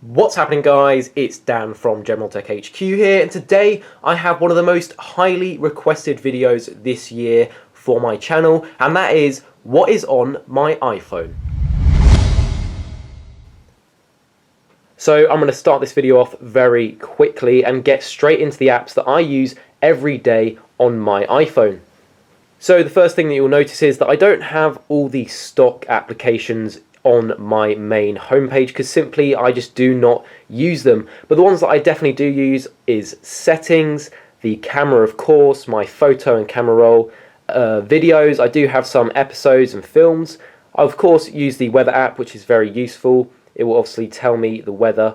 What's happening, guys? It's Dan from General Tech HQ here, and today I have one of the most highly requested videos this year for my channel, and that is what is on my iPhone. So I'm going to start this video off very quickly and get straight into the apps that I use every day on my iPhone. So the first thing that you'll notice is that I don't have all the stock applications on my main homepage because simply I just do not use them. But the ones that I definitely do use is settings, the camera of course, my photo and camera roll, videos. I do have some episodes and films. I of course use the weather app, which is very useful. It will obviously tell me the weather.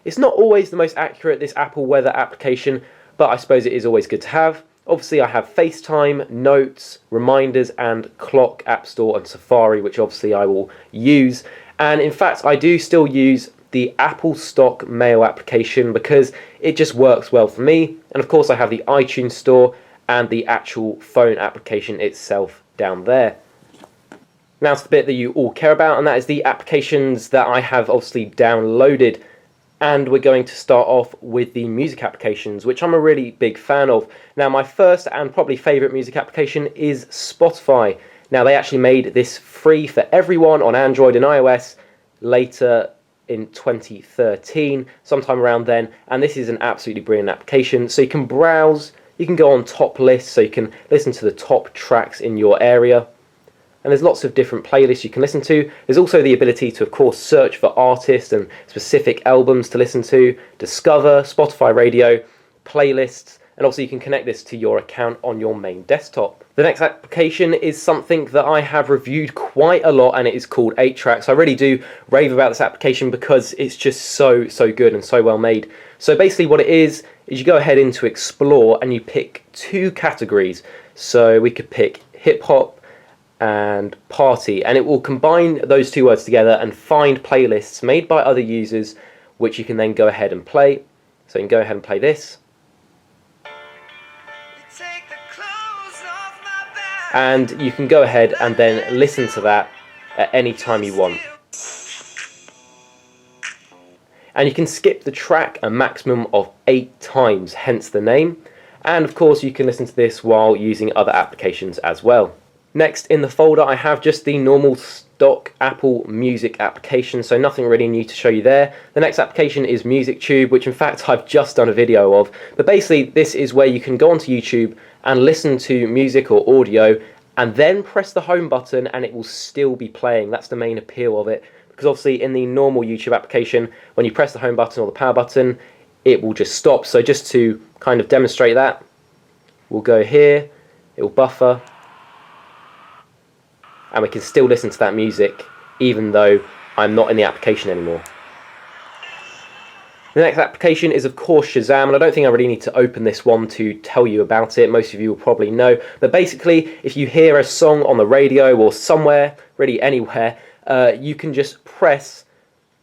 It's not always the most accurate, this Apple weather application, but I suppose it is always good to have. Obviously I have FaceTime, Notes, Reminders and Clock, App Store and Safari, which obviously I will use. And in fact I do still use the Apple stock mail application because it just works well for me. And of course I have the iTunes Store and the actual phone application itself down there. Now to the bit that you all care about, and that is the applications that I have obviously downloaded. And we're going to start off with the music applications, which I'm a really big fan of. Now my first and probably favourite music application is Spotify. Now they actually made this free for everyone on Android and iOS later in 2013, sometime around then, and this is an absolutely brilliant application. So you can browse, you can go on top lists, so you can listen to the top tracks in your area. And there's lots of different playlists you can listen to. There's also the ability to, of course, search for artists and specific albums to listen to, discover, Spotify radio, playlists, and also you can connect this to your account on your main desktop. The next application is something that I have reviewed quite a lot, and it is called 8Tracks. I really do rave about this application because it's just so good and so well made. So basically what it is you go ahead into Explore and you pick two categories. So we could pick hip hop and party, and it will combine those two words together and find playlists made by other users which you can then go ahead and play. So you can go ahead and play this, and you can go ahead and then listen to that at any time you want. And you can skip the track a maximum of 8 times, hence the name. And of course you can listen to this while using other applications as well. Next in the folder I have just the normal stock Apple Music application, so nothing really new to show you there. The next application is MusicTube, which in fact I've just done a video of. But basically this is where you can go onto YouTube and listen to music or audio and then press the home button and it will still be playing. That's the main appeal of it, because obviously in the normal YouTube application when you press the home button or the power button it will just stop. So just to kind of demonstrate that, we'll go here, it will buffer, and we can still listen to that music even though I'm not in the application anymore. The next application is of course Shazam, and I don't think I really need to open this one to tell you about it. Most of you will probably know, but basically if you hear a song on the radio or somewhere, really anywhere, you can just press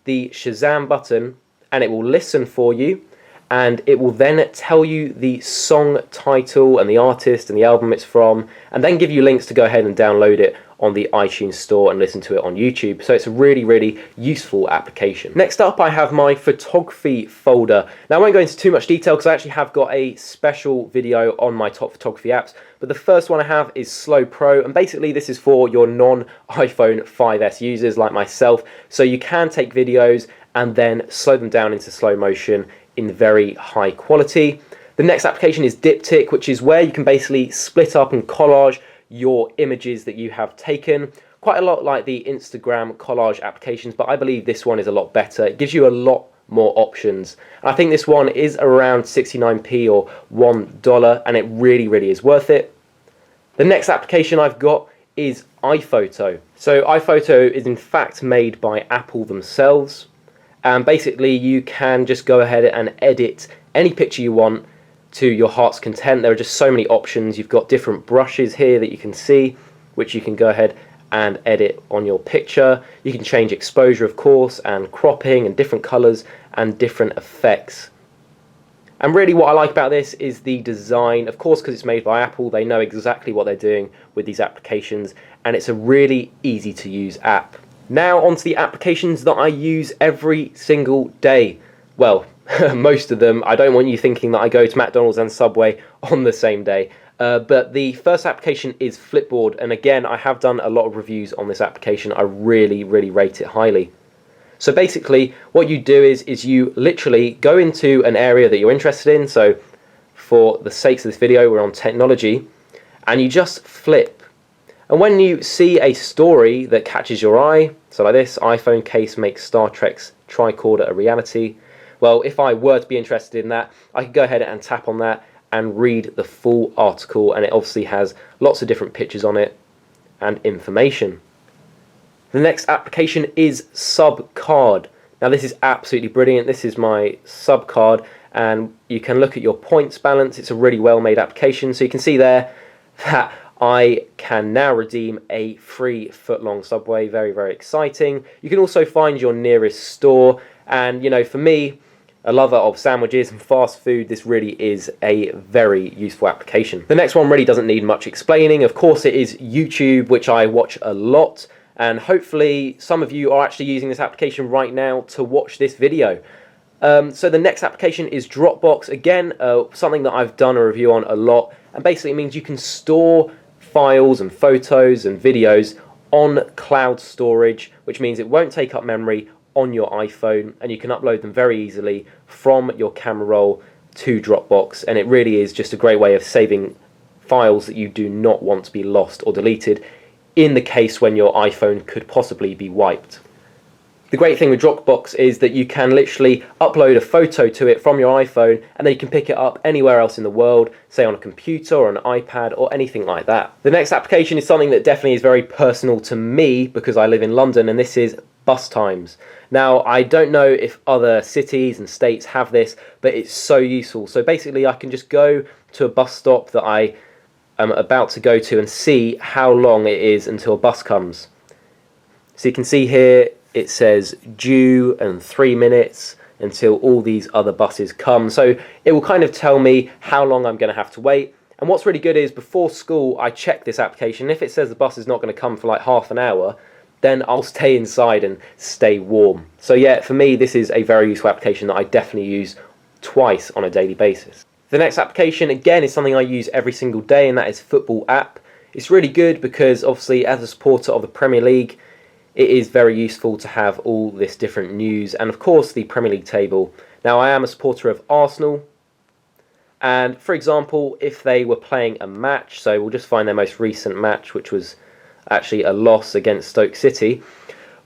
the Shazam button and it will listen for you, and it will then tell you the song title and the artist and the album it's from, and then give you links to go ahead and download it on the iTunes Store and listen to it on YouTube. So it's a really useful application. Next up I have my photography folder. Now I won't go into too much detail because I actually have got a special video on my top photography apps, but the first one I have is SloPro, and basically this is for your non-iPhone 5S users like myself, so you can take videos and then slow them down into slow motion in very high quality. The next application is Diptic, which is where you can basically split up and collage your images that you have taken. Quite a lot like the Instagram collage applications, but I believe this one is a lot better. It gives you a lot more options. And I think this one is around 69p or $1, and it really is worth it. The next application I've got is iPhoto. So iPhoto is in fact made by Apple themselves, and basically you can just go ahead and edit any picture you want to your heart's content. There are just so many options. You've got different brushes here that you can see, which you can go ahead and edit on your picture. You can change exposure of course, and cropping, and different colors and different effects. And really what I like about this is the design. Of course, because it's made by Apple, they know exactly what they're doing with these applications, and it's a really easy to use app. Now onto the applications that I use every single day. Well, most of them. I don't want you thinking that I go to McDonald's and Subway on the same day. But the first application is Flipboard, and again, I have done a lot of reviews on this application. I really, really rate it highly. So basically, what you do is you literally go into an area that you're interested in. So for the sakes of this video, we're on technology, and you just flip. And when you see a story that catches your eye, so like this, iPhone case makes Star Trek's tricorder a reality. Well, if I were to be interested in that, I could go ahead and tap on that and read the full article, and it obviously has lots of different pictures on it and information. The next application is Subcard. Now this is absolutely brilliant. This is my Subcard, and you can look at your points balance. It's a really well made application, so you can see there that I can now redeem a free foot-long Subway. Very, very exciting. You can also find your nearest store, and you know, for me, a lover of sandwiches and fast food, this really is a very useful application. The next one really doesn't need much explaining. Of course, it is YouTube, which I watch a lot, and hopefully some of you are actually using this application right now to watch this video. So the next application is Dropbox. Again, something that I've done a review on a lot, and basically it means you can store files and photos and videos on cloud storage, which means it won't take up memory on your iPhone, and you can upload them very easily from your camera roll to Dropbox, and it really is just a great way of saving files that you do not want to be lost or deleted in the case when your iPhone could possibly be wiped. The great thing with Dropbox is that you can literally upload a photo to it from your iPhone, and then you can pick it up anywhere else in the world, say on a computer or an iPad or anything like that. The next application is something that definitely is very personal to me because I live in London, and this is bus times. Now, I don't know if other cities and states have this, but it's so useful. So basically, I can just go to a bus stop that I am about to go to and see how long it is until a bus comes. So you can see here, it says due and 3 minutes until all these other buses come. So it will kind of tell me how long I'm going to have to wait. And what's really good is before school, I check this application. If it says the bus is not going to come for like half an hour, then I'll stay inside and stay warm. So yeah, for me, this is a very useful application that I definitely use twice on a daily basis. The next application, again, is something I use every single day, and that is Football app. It's really good because obviously as a supporter of the Premier League, it is very useful to have all this different news, and of course the Premier League table. Now, I am a supporter of Arsenal, and for example, if they were playing a match, so we'll just find their most recent match, which was actually a loss against Stoke City.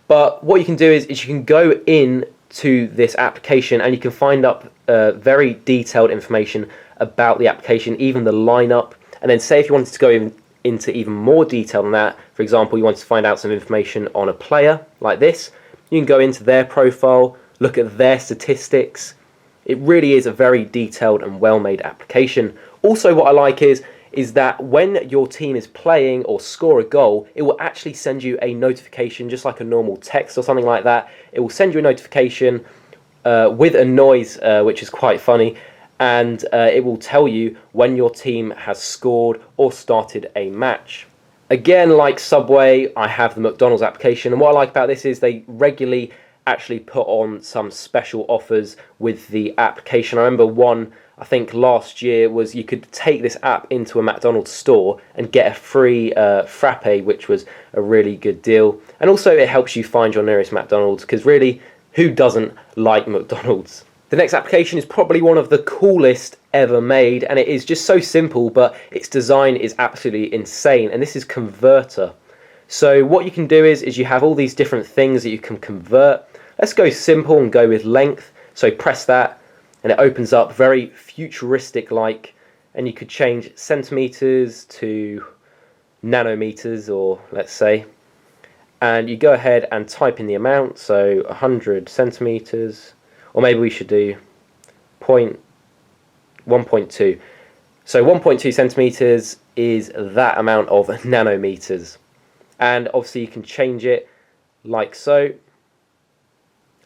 But what you can do is you can go in to this application and you can find up very detailed information about the application, even the lineup. And then say if you wanted to go into even more detail than that, for example, you wanted to find out some information on a player like this, you can go into their profile, look at their statistics. It really is a very detailed and well-made application. Also, what I like is that when your team is playing or score a goal, it will actually send you a notification, just like a normal text or something like that. It will send you a notification with a noise, which is quite funny, and it will tell you when your team has scored or started a match. Again, like Subway, I have the McDonald's application, and what I like about this is they regularly actually put on some special offers with the application. I remember one, I think last year, was you could take this app into a McDonald's store and get a free frappe, which was a really good deal. And also it helps you find your nearest McDonald's, because really, who doesn't like McDonald's? The next application is probably one of the coolest ever made, and it is just so simple, but its design is absolutely insane, and this is Converter. So what you can do is you have all these different things that you can convert. Let's go simple and go with length. So press that, and it opens up very futuristic like, and you could change centimeters to nanometers, or let's say, and you go ahead and type in the amount, so 100 centimeters, or maybe we should do 1.2. So 1.2 centimeters is that amount of nanometers, and obviously you can change it like so.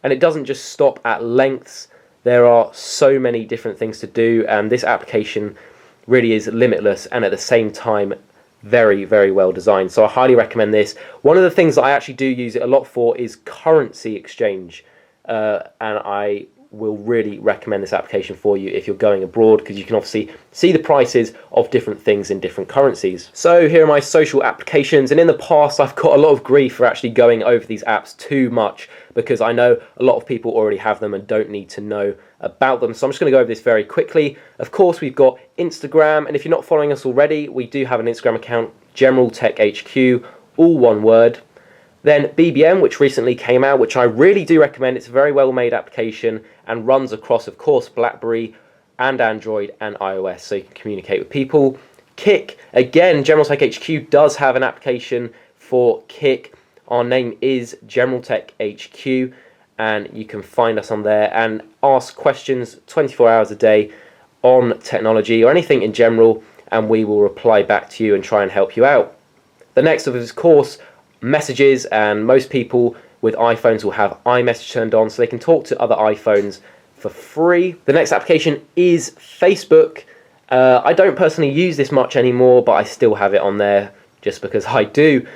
And it doesn't just stop at lengths. There are so many different things to do, and this application really is limitless and at the same time very, very well designed. So I highly recommend this. One of the things that I actually do use it a lot for is currency exchange, and I will really recommend this application for you if you're going abroad, because you can obviously see the prices of different things in different currencies. So here are my social applications, and in the past I've got a lot of grief for actually going over these apps too much, because I know a lot of people already have them and don't need to know about them. So I'm just going to go over this very quickly. Of course, we've got Instagram, and if you're not following us already, we do have an Instagram account, General Tech HQ, all one word. Then BBM, which recently came out, which I really do recommend. It's a very well made application and runs across, of course, BlackBerry and Android and iOS, so you can communicate with people. Kik, again, General Tech HQ does have an application for Kik. Our name is General Tech HQ, and you can find us on there and ask questions 24 hours a day on technology or anything in general, and we will reply back to you and try and help you out. The next of course, messages, and most people with iPhones will have iMessage turned on so they can talk to other iPhones for free. The next application is Facebook. I don't personally use this much anymore, but I still have it on there just because I do.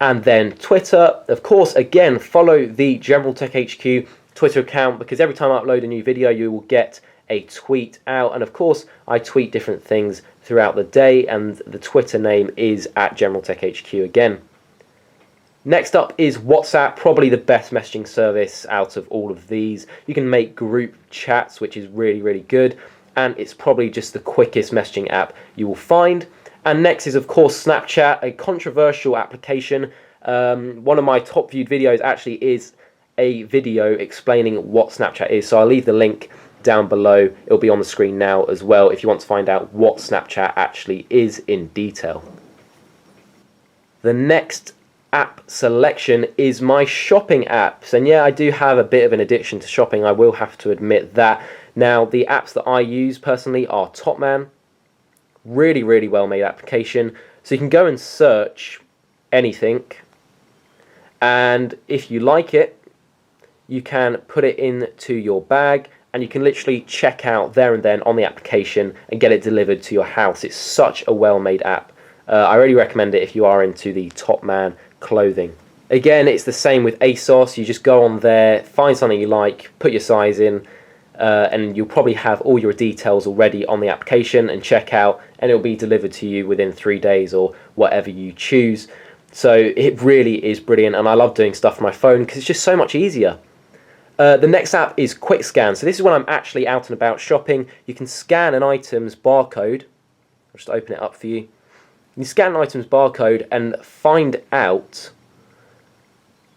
And then Twitter, of course, again, follow the General Tech HQ Twitter account, because every time I upload a new video you will get a tweet out, and of course I tweet different things throughout the day, and the Twitter name is @GeneralTechHQ again. Next up is WhatsApp, probably the best messaging service out of all of these. You can make group chats, which is really, really good, and it's probably just the quickest messaging app you will find. And next is, of course, Snapchat, a controversial application. One of my top viewed videos actually is a video explaining what Snapchat is, so I'll leave the link down below. It'll be on the screen now as well if you want to find out what Snapchat actually is in detail. The next app selection is my shopping apps, and yeah, I do have a bit of an addiction to shopping, I will have to admit that. Now, the apps that I use personally are TopMan, really, really well made application, so you can go and search anything, and if you like it you can put it into your bag, and you can literally check out there and then on the application and get it delivered to your house. It's such a well made app. I really recommend it if you are into the TopMan clothing. Again, it's the same with ASOS. You just go on there, find something you like, put your size in, and you'll probably have all your details already on the application, and check out, and it'll be delivered to you within 3 days or whatever you choose. So it really is brilliant, and I love doing stuff on my phone because it's just so much easier. The next app is Quick Scan. So this is when I'm actually out and about shopping. You can scan an item's barcode. I'll just open it up for you. You scan an item's barcode and find out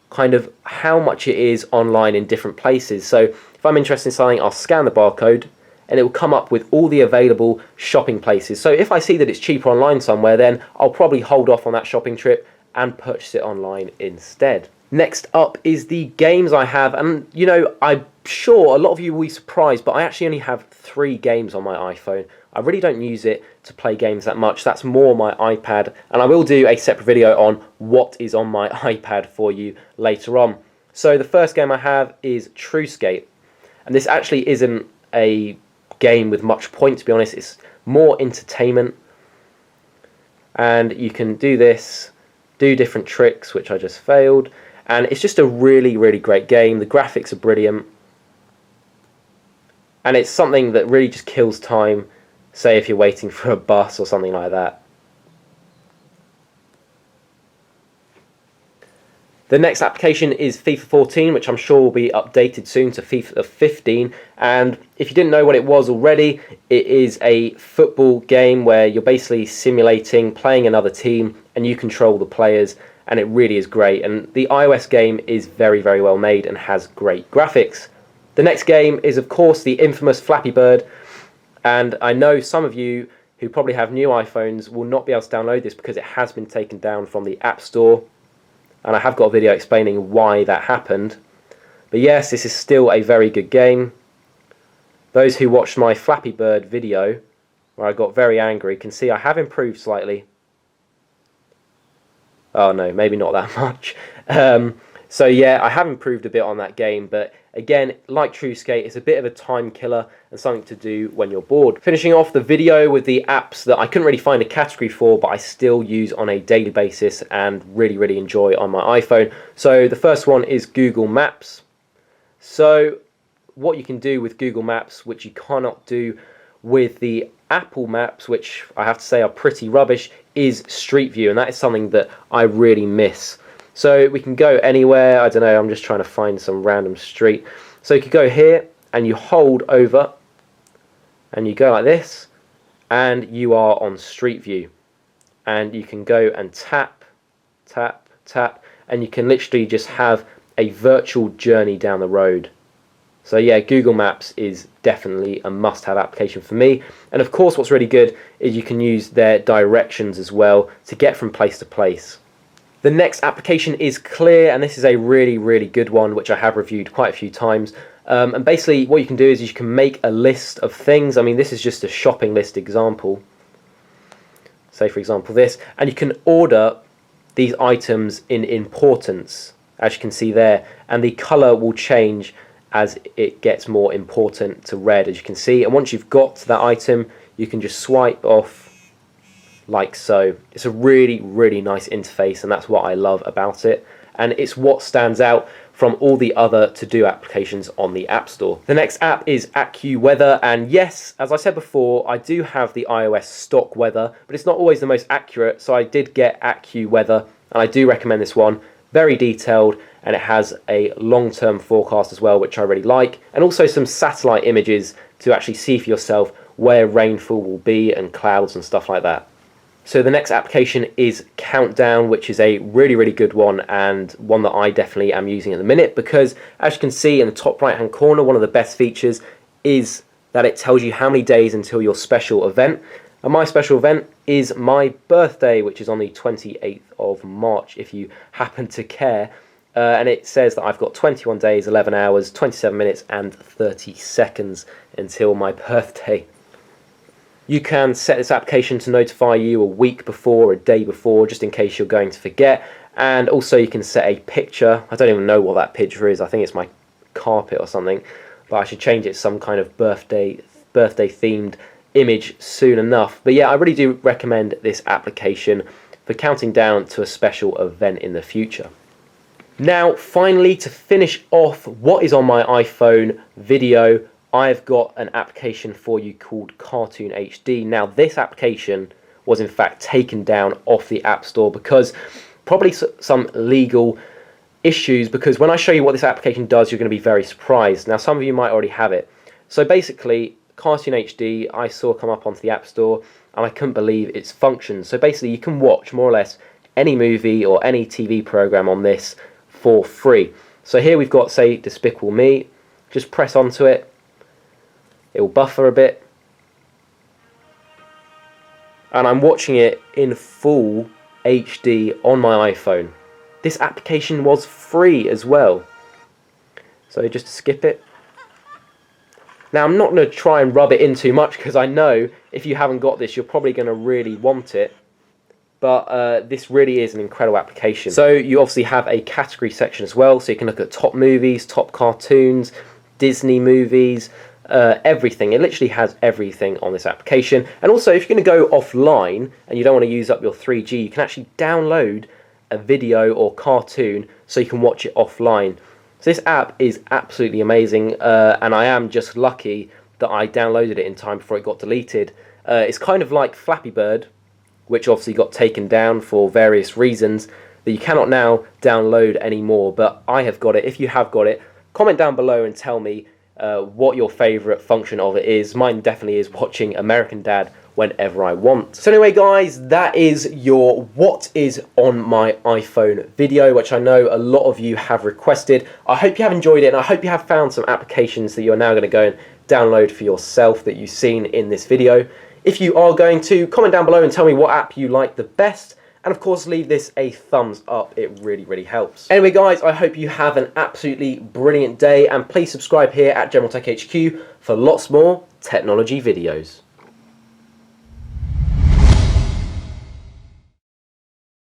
kind of how much it is online in different places. So if I'm interested in something, I'll scan the barcode and it will come up with all the available shopping places. So if I see that it's cheaper online somewhere, then I'll probably hold off on that shopping trip and purchase it online instead. Next up is the games I have, and you know, I'm sure a lot of you will be surprised, but I actually only have 3 games on my iPhone. I really don't use it to play games that much. That's more my iPad, and I will do a separate video on what is on my iPad for you later on. So the first game I have is TrueScape, and this actually isn't a game with much point, to be honest. It's more entertainment, and you can do this, do different tricks, which I just failed. And it's just a really, really great game. The graphics are brilliant. And it's something that really just kills time, say if you're waiting for a bus or something like that. The next application is FIFA 14, which I'm sure will be updated soon to FIFA 15. And if you didn't know what it was already, it is a football game where you're basically simulating playing another team and you control the players. And it really is great, and the iOS game is very, very well made and has great graphics. The next game is, of course, the infamous Flappy Bird, and I know some of you who probably have new iPhones will not be able to download this because it has been taken down from the App Store, and I have got a video explaining why that happened. But yes, this is still a very good game. Those who watched my Flappy Bird video, where I got very angry, can see I have improved slightly. Oh no, maybe not that much. So yeah, I have improved a bit on that game, but again, like TrueSkate, it's a bit of a time killer and something to do when you're bored. Finishing off the video with the apps that I couldn't really find a category for, but I still use on a daily basis and really enjoy on my iPhone. So the first one is Google Maps. So what you can do with Google Maps, which you cannot do with the Apple Maps, which I have to say are pretty rubbish, is Street View, and that is something that I really miss. So we can go anywhere. I don't know, I'm just trying to find some random street. So you could go here and you hold over and you go like this and you are on Street View. And you can go and tap, tap, tap, and you can literally just have a virtual journey down the road. So yeah, Google Maps is definitely a must-have application for me. And of course what's really good is you can use their directions as well to get from place to place. The next application is Clear, and this is a really good one, which I have reviewed quite a few times. And basically what you can do is you can make a list of things. I mean, this is just a shopping list example. Say for example this, and you can order these items in importance, as you can see there, and the color will change as it gets more important to red, as you can see. And once you've got to that item, you can just swipe off like so. It's a really nice interface, and that's what I love about it, and it's what stands out from all the other to-do applications on the App Store. The next app is AccuWeather, and yes, as I said before, I do have the iOS stock weather, but it's not always the most accurate, so I did get AccuWeather, and I do recommend this one. Very detailed, and it has a long-term forecast as well, which I really like, and also some satellite images to actually see for yourself where rainfall will be and clouds and stuff like that. So the next application is Countdown, which is a really good one, and one that I definitely am using at the minute, because as you can see in the top right hand corner, one of the best features is that it tells you how many days until your special event. And my special event is my birthday, which is on the 28th of March, if you happen to care. And it says that I've got 21 days, 11 hours, 27 minutes and 30 seconds until my birthday. You can set this application to notify you a week before, a day before, just in case you're going to forget. And also you can set a picture. I don't even know what that picture is. I think it's my carpet or something. But I should change it to some kind of birthday themed image soon enough. But yeah, I really do recommend this application for counting down to a special event in the future. Now, finally, to finish off what is on my iPhone video, I've got an application for you called CartoonHD. Now, this application was in fact taken down off the App Store because probably some legal issues, because when I show you what this application does, you're going to be very surprised. Now, some of you might already have it. So basically, CartoonHD I saw come up onto the App Store, and I couldn't believe its functions. So basically, you can watch more or less any movie or any TV program on this for free. So here we've got, say, Despicable Me. Just press onto it. It will buffer a bit, and I'm watching it in full HD on my iPhone. This application was free as well, so just skip it. Now, I'm not going to try and rub it in too much, because I know if you haven't got this, you're probably going to really want it, but this really is an incredible application. So you obviously have a category section as well, so you can look at top movies, top cartoons, Disney movies, everything. It literally has everything on this application. And also, if you're going to go offline and you don't want to use up your 3G, you can actually download a video or cartoon so you can watch it offline. So this app is absolutely amazing, and I am just lucky that I downloaded it in time before it got deleted. It's kind of like Flappy Bird, which obviously got taken down for various reasons, that you cannot now download anymore, but I have got it. If you have got it, comment down below and tell me what your favourite function of it is. Mine definitely is watching American Dad whenever I want. So anyway guys, that is your what is on my iPhone video, which I know a lot of you have requested. I hope you have enjoyed it, and I hope you have found some applications that you're now going to go and download for yourself that you've seen in this video. If you are going to, comment down below and tell me what app you like the best. And of course, leave this a thumbs up. It really helps. Anyway, guys, I hope you have an absolutely brilliant day. And please subscribe here at General Tech HQ for lots more technology videos.